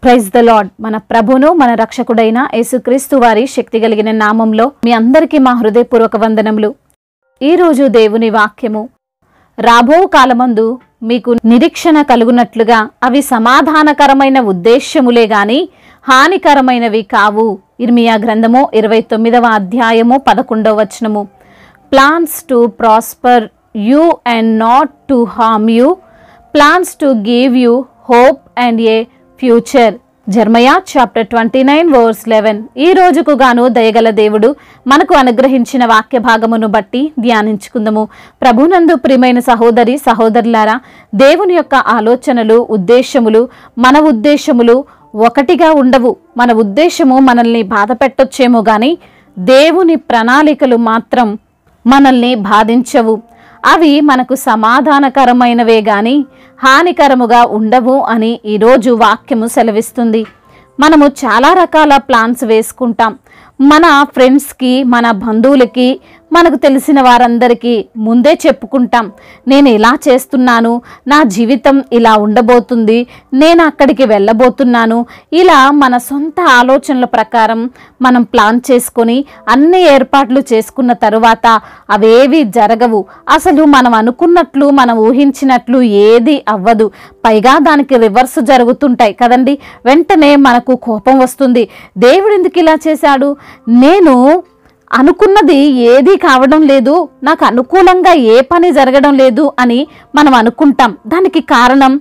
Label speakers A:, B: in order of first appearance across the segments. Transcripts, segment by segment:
A: Praise the lord. మన ప్రభును మన రక్షకుడైన యేసుక్రీస్తు వారి శక్తి కలిగిన నామంలో మీ అందరికీ మా హృదయపూర్వక వందనములు. ఈరోజు దేవుని వాక్యము, రాబో కాలమందు మీకు నిరీక్షణ కలుగునట్లుగా అవి సమాధానకరమైన ఉద్దేశ్యములే గాని హానికరమైనవి కావు. ఇర్మియా గ్రంథము 29వ అధ్యాయము 11వ వచనము. Plans to prosper you and not to harm you, plans to give you hope and a future. Jeremiah chapter 29 verse 11. ఈ రోజుకు గాను దయగల దేవుడు మనకు అనుగ్రహించిన వాక్య భాగమును బట్టి ధ్యానించుకుందాము. ప్రభునందు ప్రియమైన సహోదరి సహోదరులారా, దేవుని యొక్క ఆలోచనలు, ఉద్దేశములు మన ఉద్దేశములు ఒకటిగా ఉండవు. మన ఉద్దేశము మనల్ని బాధ పెట్టొచ్చేమో గాని దేవుని ప్రణాళికలు మాత్రం మనల్ని బాధించవు. అవి మనకు సమాధానకరమైనవే గాని హానికరముగా ఉండవు అని ఈరోజు వాక్యము సెలవిస్తుంది. మనము చాలా రకాల ప్లాన్స్ వేసుకుంటాం. మన ఫ్రెండ్స్కి, మన బంధువులకి, మనకు తెలిసిన వారందరికీ ముందే చెప్పుకుంటాం, నేను ఇలా చేస్తున్నాను, నా జీవితం ఇలా ఉండబోతుంది, నేను అక్కడికి వెళ్ళబోతున్నాను. ఇలా మన సొంత ఆలోచనల ప్రకారం మనం ప్లాన్ చేసుకొని అన్ని ఏర్పాట్లు చేసుకున్న తరువాత అవేవి జరగవు. అసలు మనం అనుకున్నట్లు, మనం ఊహించినట్లు ఏది అవ్వదు. పైగా దానికి రివర్స్ జరుగుతుంటాయి కదండి. వెంటనే మనకు కోపం వస్తుంది. దేవుడు ఎందుకు ఇలా చేశాడు? నేను అనుకున్నది ఏది కావడం లేదు, నాకు అనుకూలంగా ఏ పని జరగడం లేదు అని మనం అనుకుంటాం. దానికి కారణం,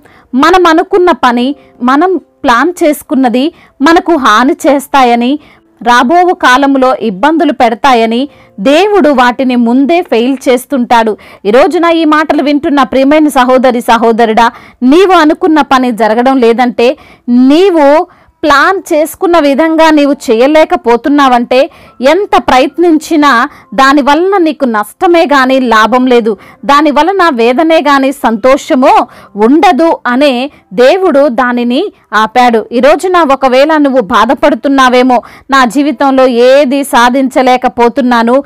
A: మనం అనుకున్న పని, మనం ప్లాన్ చేసుకున్నది మనకు హాని చేస్తాయని, రాబో కాలంలో ఇబ్బందులు పెడతాయని దేవుడు వాటిని ముందే ఫెయిల్ చేస్తుంటాడు. ఈరోజున ఈ మాటలు వింటున్న ప్రియమైన సహోదరి సహోదరుడా, నీవు అనుకున్న పని జరగడం లేదంటే, నీవు ప్లాన్ చేసుకున్న విధంగా నీవు చేయలేకపోతున్నావంటే, ఎంత ప్రయత్నించినా దానివలన నీకు నష్టమే కానీ లాభం లేదు, దానివలన వేదనే కానీ సంతోషమో ఉండదు అనే దేవుడు దానిని ఆపాడు. ఈరోజున ఒకవేళ నువ్వు బాధపడుతున్నావేమో, నా జీవితంలో ఏది సాధించలేకపోతున్నాను,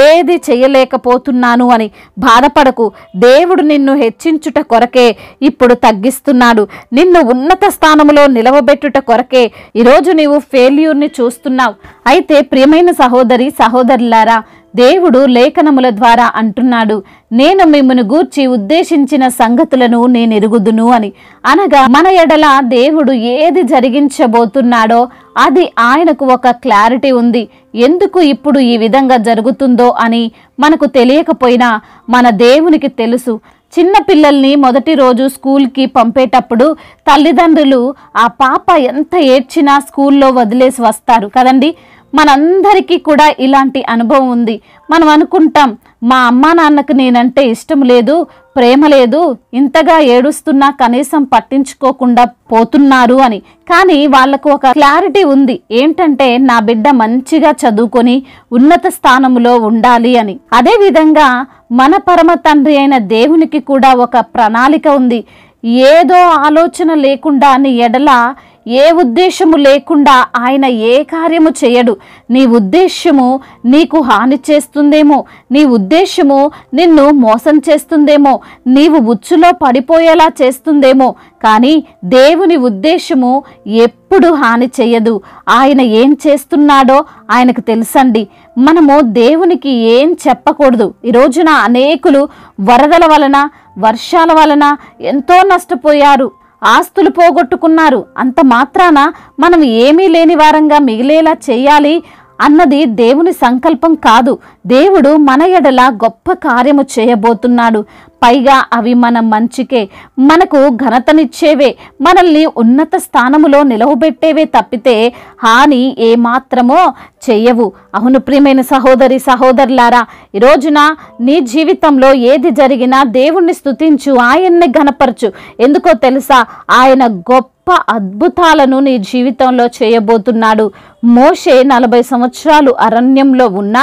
A: ఏది చేయలేకపోతున్నాను అని బాధపడకు. దేవుడు నిన్ను హెచ్చించుట కొరకే ఇప్పుడు తగ్గిస్తున్నాడు. నిన్ను ఉన్నత స్థానంలో నిలవబెట్టుట కొరకే ఈరోజు నీవు ఫెయిల్యూర్ని చూస్తున్నావు. అయితే ప్రియమైన సహోదరి సహోదరులారా, దేవుడు లేఖనముల ద్వారా అంటున్నాడు, నేను మిమ్మును గూర్చి ఉద్దేశించిన సంగతులను నేను ఎరుగుదును అని. అనగా మన ఎడల దేవుడు ఏది జరిగించబోతున్నాడో అది ఆయనకు ఒక క్లారిటీ ఉంది. ఎందుకు ఇప్పుడు ఈ విధంగా జరుగుతుందో అని మనకు తెలియకపోయినా మన దేవునికి తెలుసు. చిన్న పిల్లల్ని మొదటి రోజు స్కూల్కి పంపేటప్పుడు తల్లిదండ్రులు ఆ పాప ఎంత ఏడ్చినా స్కూల్లో వదిలేసి వస్తారు కదండి. మనందరికీ కూడా ఇలాంటి అనుభవం ఉంది. మనం అనుకుంటాం, మా అమ్మా నాన్నకు నేనంటే ఇష్టం లేదు, ప్రేమ లేదు, ఇంతగా ఏడుస్తున్నా కనీసం పట్టించుకోకుండా పోతున్నారు అని. కానీ వాళ్లకు ఒక క్లారిటీ ఉంది, ఏంటంటే నా బిడ్డ మంచిగా చదువుకొని ఉన్నత స్థానంలో ఉండాలి అని. అదే విధంగా మన పరమ తండ్రి అయిన దేవునికి కూడా ఒక ప్రణాళిక ఉంది. ఏదో ఆలోచన లేకుండా నీ ఎడల ఏ ఉద్దేశము లేకుండా ఆయన ఏ కార్యము చేయడు. నీ ఉద్దేశము నీకు హాని చేస్తుందేమో, నీ ఉద్దేశము నిన్ను మోసం చేస్తుందేమో, నీవు ఉచ్చులో పడిపోయేలా చేస్తుందేమో, కానీ దేవుని ఉద్దేశము ఎప్పుడు హాని చేయదు. ఆయన ఏం చేస్తున్నాడో ఆయనకు తెలుసండి. మనము దేవునికి ఏం చెప్పకూడదు. ఈ రోజున అనేకులు వరదల వలన, వర్షాల వలన ఎంతో నష్టపోయారు, ఆస్తులు పోగొట్టుకున్నారు. అంత మాత్రాన మనం ఏమీ లేని వారంగా మిగిలేలా చేయాలి అన్నది దేవుని సంకల్పం కాదు. దేవుడు మన ఎడల గొప్ప కార్యము చేయబోతున్నాడు. పైగా అవి మన మంచికే, మనకు ఘనతనిచ్చేవే, మనల్ని ఉన్నత స్థానములో నిలవబెట్టేవే తప్పితే హాని ఏమాత్రమో చెయ్యవు. అవును ప్రియమైన సహోదరి సహోదరులారా, ఈ రోజున నీ జీవితంలో ఏది జరిగినా దేవుణ్ణి స్తుతించు, ఆయన్ని ఘనపరచు. ఎందుకో తెలుసా? ఆయన గొప్ప అద్భుతాలను నీ జీవితంలో చేయబోతున్నాడు. మోషే 40 సంవత్సరాలు అరణ్యంలో ఉన్నా,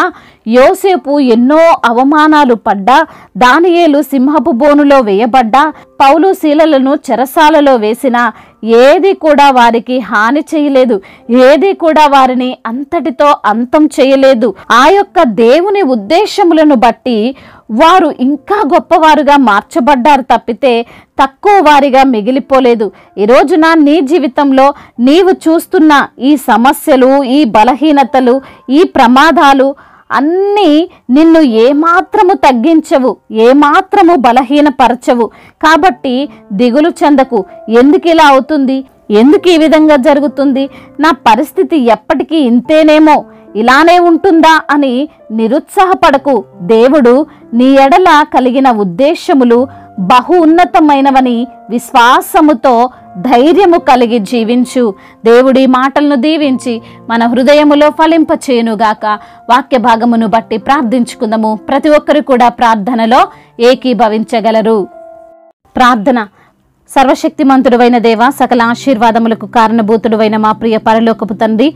A: యోసేపు ఎన్నో అవమానాలు పడ్డా, దానియేలు సింహపు బోనులో వేయబడ్డా, పౌలు శీలలను చెరసాలలో వేసినా ఏది కూడా వారికి హాని చేయలేదు, ఏది కూడా వారిని అంతటితో అంతం చేయలేదు. ఆ యొక్క దేవుని ఉద్దేశములను బట్టి వారు ఇంకా గొప్పవారుగా మార్చబడ్డారు తప్పితే తక్కువ వారిగా మిగిలిపోలేదు. ఈ రోజున నీ జీవితంలో నీవు చూస్తున్న ఈ సమస్యలు, ఈ బలహీనతలు, ఈ ప్రమాదాలు అన్నీ నిన్ను ఏమాత్రము తగ్గించవు, ఏమాత్రము బలహీనపరచవు. కాబట్టి దిగులు చెందకు. ఎందుకు ఇలా అవుతుంది, ఎందుకు ఈ విధంగా జరుగుతుంది, నా పరిస్థితి ఎప్పటికీ ఇంతేనేమో, ఇలానే ఉంటుందా అని నిరుత్సాహపడకు. దేవుడు నీ ఎడల కలిగిన ఉద్దేశములు బహు ఉన్నతమైనవని విశ్వాసముతో ధైర్యము కలిగి జీవించు. దేవుడి మాటలను దీవించి మన హృదయములో ఫలింపచేయునుగాక. వాక్య భాగమును బట్టి ప్రార్థించుకుందాము. ప్రతి ఒక్కరు కూడా ప్రార్థనలో ఏకీభవించగలరు. ప్రార్థన. సర్వశక్తిమంతుడైన దేవ, సకల ఆశీర్వాదములకు కారణభూతుడైన మా ప్రియ పరలోకపు తండ్రి,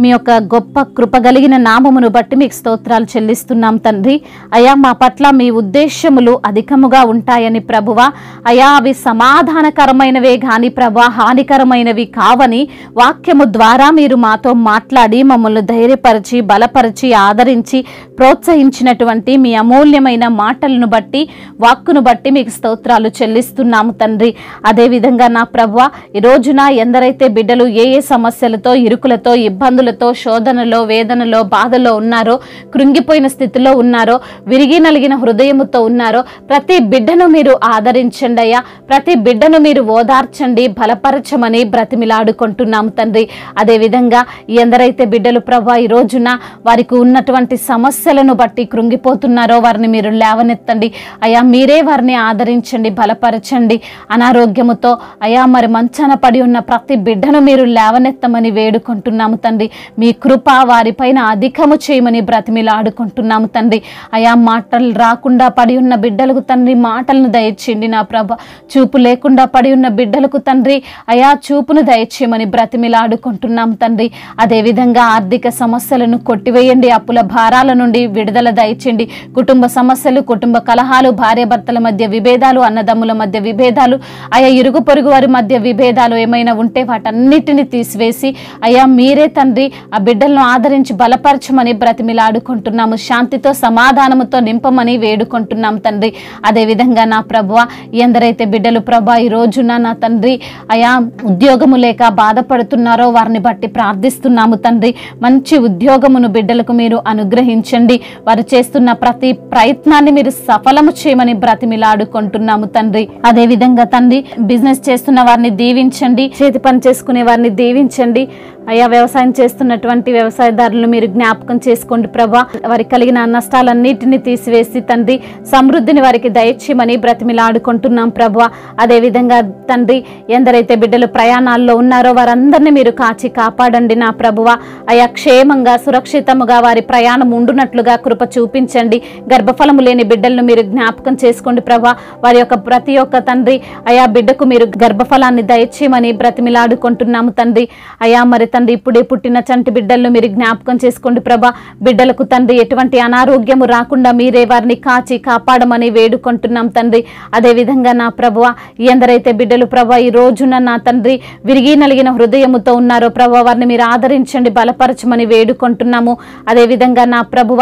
A: మీ యొక్క గొప్ప కృప కలిగిన నామమును బట్టి మీకు స్తోత్రాలు చెల్లిస్తున్నాం తండ్రి. అయా, మా పట్ల మీ ఉద్దేశములు అధికముగా ఉంటాయని ప్రభువా, అయా అవి సమాధానకరమైనవే గాని ప్రభా హానికరమైనవి కావని వాక్యము ద్వారా మీరు మాతో మాట్లాడి మమ్మల్ని ధైర్యపరిచి, బలపరిచి, ఆదరించి, ప్రోత్సహించినటువంటి మీ అమూల్యమైన మాటలను బట్టి, వాక్కును బట్టి మీకు స్తోత్రాలు చెల్లిస్తున్నాము తండ్రి. అదేవిధంగా నా ప్రభువా, ఈ రోజున ఎందరైతే బిడ్డలు ఏ సమస్యలతో, ఇరుకులతో, ఇబ్బందులతో, శోధనలో, వేదనలో, బాధలో ఉన్నారో, కృంగిపోయిన స్థితిలో ఉన్నారో, విరిగి నలిగిన హృదయముతో ఉన్నారో, ప్రతి బిడ్డను మీరు ఆదరించండి అయ్యా. ప్రతి బిడ్డను మీరు ఓదార్చండి, బలపరచమని బ్రతిమిలాడుకుంటున్నాము తండ్రి. అదేవిధంగా ఎందరైతే బిడ్డలు ప్రభా ఈ రోజున వారికి ఉన్నటువంటి సమస్యలను బట్టి కృంగిపోతున్నారో వారిని మీరు లేవనెత్తండి అయ్యా. మీరే వారిని ఆదరించండి, బలపరచండి. అనారోగ్యముతో అయ్యా మరి మంచాన పడి ఉన్న ప్రతి బిడ్డను మీరు లేవనెత్తమని వేడుకుంటున్నాము తండ్రి. మీ కృప వారిపైన అధికము చేయమని బ్రతిమిలాడుకుంటున్నాము తండ్రి. అయా మాటలు రాకుండా పడి ఉన్న బిడ్డలకు తండ్రి మాటలను దయచేయండి నా ప్రభ. చూపు లేకుండా పడి ఉన్న బిడ్డలకు తండ్రి అయా చూపును దయచేయమని బ్రతిమిలాడుకుంటున్నాము తండ్రి. అదేవిధంగా ఆర్థిక సమస్యలను కొట్టివేయండి, అప్పుల భారాల నుండి విడుదల దయచేయండి. కుటుంబ సమస్యలు, కుటుంబ కలహాలు, భార్యాభర్తల మధ్య విభేదాలు, అన్నదమ్ముల మధ్య విభేదాలు, అయా ఇరుగు పొరుగు వారి మధ్య విభేదాలు ఏమైనా ఉంటే వాటన్నిటిని తీసివేసి అయా మీరే తండ్రి ఆ బిడ్డలను ఆదరించి బలపరచమని బ్రతిమిలాడుకుంటున్నాము. శాంతితో, సమాధానముతో నింపమని వేడుకుంటున్నాం తండ్రి. అదేవిధంగా నా ప్రభువ, ఎందరైతే బిడ్డలు ప్రభా ఈ రోజున నా తండ్రి అయా ఉద్యోగము లేక బాధపడుతున్నారో వారిని బట్టి ప్రార్థిస్తున్నాము తండ్రి. మంచి ఉద్యోగమును బిడ్డలకు మీరు అనుగ్రహించండి. వారు చేస్తున్న ప్రతి ప్రయత్నాన్ని మీరు సఫలము చేయమని బ్రతిమిలాడుకుంటున్నాము తండ్రి. అదేవిధంగా తండ్రి బిజినెస్ చేస్తున్న వారిని దీవించండి, చేతి పని చేసుకునే వారిని దీవించండి అయ్యా. వ్యవసాయం చేస్తున్నటువంటి వ్యవసాయదారులను మీరు జ్ఞాపకం చేసుకోండి ప్రభా. వారికి కలిగిన నష్టాలన్నిటిని తీసివేసి తండ్రి సమృద్ధిని వారికి దయచేయమని బ్రతిమిలాడుకుంటున్నాం ప్రభా. అదేవిధంగా తండ్రి ఎందరైతే బిడ్డలు ప్రయాణాల్లో ఉన్నారో వారందరినీ మీరు కాచి కాపాడండి నా ప్రభువ. అయా క్షేమంగా, సురక్షితముగా వారి ప్రయాణం ఉండునట్లుగా కృప చూపించండి. గర్భఫలము లేని బిడ్డలను మీరు జ్ఞాపకం చేసుకోండి ప్రభా. వారి యొక్క ప్రతి ఒక్క తండ్రి అయా బిడ్డకు మీరు గర్భఫలాన్ని దయచేయమని బ్రతిమిలాడుకుంటున్నాము తండ్రి. అయా మరి తండ్రి ఇప్పుడే పుట్టిన చంటి బిడ్డలను మీరు జ్ఞాపకం చేసుకోండి ప్రభా. బిడ్డలకు తండ్రి ఎటువంటి అనారోగ్యము రాకుండా మీరే వారిని కాచి కాపాడమని వేడుకుంటున్నాం తండ్రి. అదేవిధంగా నా ప్రభువ, ఎందరైతే బిడ్డలు ప్రభా ఈ రోజున నా తండ్రి విరిగి నలిగిన హృదయముతో ఉన్నారో ప్రభా వారిని మీరు ఆదరించండి, బలపరచమని వేడుకుంటున్నాము. అదేవిధంగా నా ప్రభువ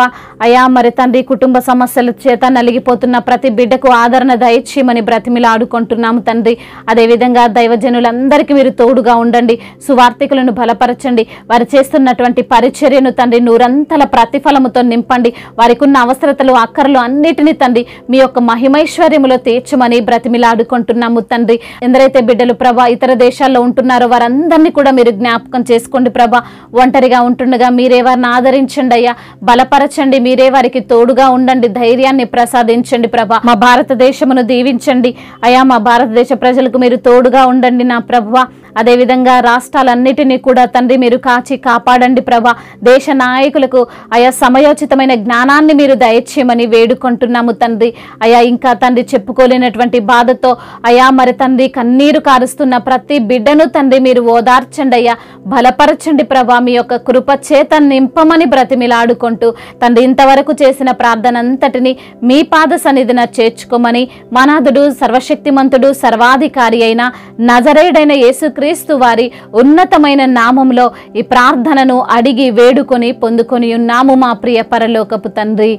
A: అయా మరి తండ్రి కుటుంబ సమస్యల చేత నలిగిపోతున్న ప్రతి బిడ్డకు ఆదరణ దయచేయమని బ్రతిమిలాడుకుంటున్నాము తండ్రి. అదేవిధంగా దైవజనులందరికీ మీరు తోడుగా ఉండండి, సువార్థికులను బలపరచండి. వారు చేస్తున్నటువంటి పరిచర్యను తండ్రి నూరంతల ప్రతిఫలముతో నింపండి. వారికి ఉన్న అవసరతలు, అక్కర్లు అన్నిటినీ తండ్రి మీ యొక్క మహిమైశ్వర్యములో తీర్చమని బ్రతిమిలాడుకుంటున్నాము తండ్రి. ఎందరైతే బిడ్డలు ప్రభా ఇతర దేశాల్లో ఉంటున్నారో వారందరినీ కూడా మీరు జ్ఞాపకం చేసుకోండి ప్రభా. ఒంటరిగా ఉంటుండగా మీరే వారిని ఆదరించండి అయ్యా, బలపరచండి. మీరే వారికి తోడుగా ఉండండి, ధైర్యాన్ని ప్రసాదించండి ప్రభా. మా భారతదేశమును దీవించండి అయ్యా. మా భారతదేశ ప్రజలకు మీరు తోడుగా ఉండండి నా ప్రభువా. అదేవిధంగా రాష్ట్రాలన్నిటినీ కూడా తండ్రి మీరు కాచి కాపాడండి ప్రభా. దేశ నాయకులకు అయా సమయోచితమైన జ్ఞానాన్ని మీరు దయచేయమని వేడుకుంటున్నాము తండ్రి. అయా ఇంకా తండ్రి చెప్పుకోలేనటువంటి బాధతో అయా మరి తండ్రి కన్నీరు కారుస్తున్న ప్రతి బిడ్డను తండ్రి మీరు ఓదార్చండి అయ్యా, బలపరచండి ప్రభా. మీ యొక్క కృప చేత నింపమని బ్రతిమిలాడుకుంటూ తండ్రి ఇంతవరకు చేసిన ప్రార్థన అంతటిని మీ పాద సన్నిధిన చేర్చుకోమని మనాథుడు, సర్వశక్తిమంతుడు, సర్వాధికారి అయిన నజరేయుడైన యేసుక్రీస్తు వారి ఉన్నతమైన నామములో ఈ ప్రార్థనను అడిగి వేడుకొని పొందుకొని ఉన్నాము మా ప్రియ పరలోకపు తండ్రి.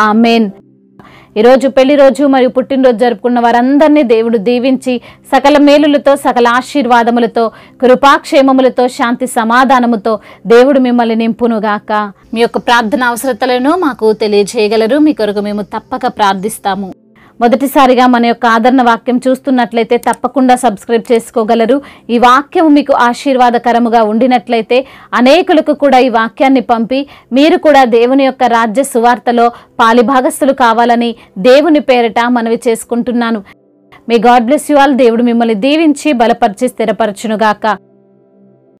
A: ఆమేన్. ఈరోజు పెళ్లి రోజు మరియు పుట్టినరోజు జరుపుకున్న వారందరినీ దేవుడు దీవించి సకల మేలులతో సకల ఆశీర్వాదములతో కృపాక్షేమములతో శాంతి సమాధానముతో దేవుడు మిమ్మల్ని నింపునుగాక. మీ యొక్క ప్రార్థన అవసరతలను మాకు తెలియజేయగలరు. మీ కొరకు మేము తప్పక ప్రార్థిస్తాము. మొదటిసారిగా మన యొక్క ఆదరణ వాక్యం చూస్తున్నట్లయితే తప్పకుండా సబ్స్క్రైబ్ చేసుకోగలరు. ఈ వాక్యం మీకు ఆశీర్వాదకరముగా ఉండినట్లయితే అనేకులకు కూడా ఈ వాక్యాన్ని పంపి మీరు కూడా దేవుని యొక్క రాజ్య సువార్తలో పాలిభాగస్తులు కావాలని దేవుని పేరిట మనవి చేసుకుంటున్నాను. May God bless you all. దేవుడు మిమ్మల్ని దీవించి బలపరిచి స్థిరపరచునుగాక.